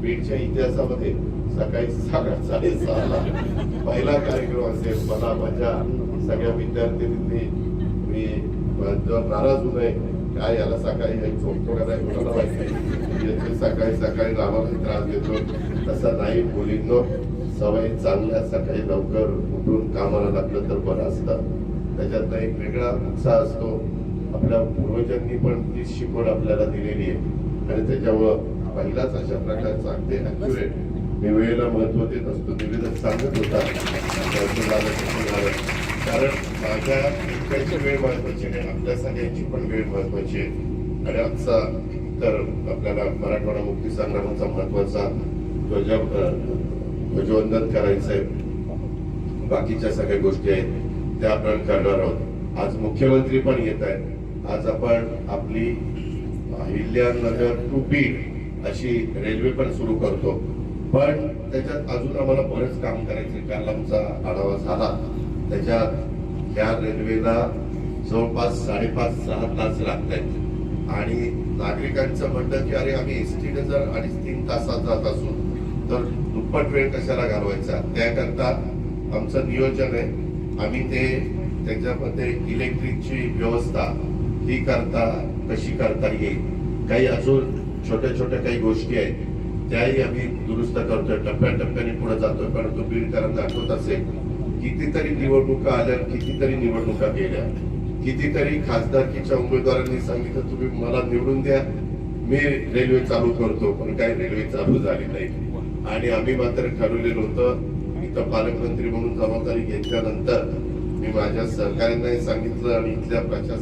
बीडच्या इतिहासामध्ये सकाळी 6:30ला पहिला कार्यक्रम असेल. मला माझ्या सगळ्या विद्यार्थ्यांनी मी नाराज होऊ नये, काय याला सकाळी झोपतो का नाही कोणाला माहिती, सकाळी सकाळी आम्हाला त्रास देतो तसा नाही. मुलींनो सवय चांगल्या, सकाळी लवकर उठून कामाला लागलं तर बरं असतं, त्याच्यात एक वेगळा उत्साह असतो. आपल्या पूर्वजांनी पण ती शिकवण आपल्याला दिलेली आहे आणि त्याच्यामुळं पहिलाच अशा प्रकारचा अगदी ऍक्युरेट मी वेळेला महत्व देत असतो. निवेदन सांगत होता कारण माझ्या इतक्याची वेळ महत्वाची नाही, आपल्या सगळ्यांची पण वेळ महत्वाची आहे. आणि आजचा तर आपल्याला मराठवाडा मुक्ती संग्रामाचा महत्वाचा ध्वजवंदन करायचंय, बाकीच्या सगळ्या गोष्टी आहेत त्या आपण करणार आहोत. आज मुख्यमंत्री पण येत आहेत. आज आपण आपली अहिल्यानगर टू बीड अशी रेल्वे पण सुरू करतो, पण त्याच्यात अजून आम्हाला बरेच काम करायचे. काल आमचा आढावा झाला, त्याच्यात ह्या रेल्वेला जवळपास 5.5-6 तास लागत आहेत आणि नागरिकांचं म्हणतं की अरे आम्ही एसटीने जर 2.5-3 तासात जात असू तर दुप्पट वेळ कशाला घालवायचा. त्याकरता आमचं नियोजन आहे. आम्ही ते त्याच्यामध्ये इलेक्ट्रिकची व्यवस्था ही कशी करता येईल, काही अजून छोट्या छोट्या काही गोष्टी आहेत त्याही आम्ही दुरुस्त करतोय, टप्प्याटप्प्याने पुढे जातोय. परंतु बीडकरांना आठवत असेल कितीतरी निवडणुका आल्या, कितीतरी निवडणुका गेल्या, कितीतरी खासदारकीच्या उमेदवारांनी सांगितलं तुम्ही मला निवडून द्या, मी रेल्वे चालू करतो, पण काही रेल्वे चालू झाली नाही. आणि आम्ही मात्र ठरवलेलं होतं, इथं पालकमंत्री म्हणून जबाबदारी घेतल्यानंतर मी माझ्या सहकाऱ्यांनाही सांगितलं आणि इथल्या प्रशासन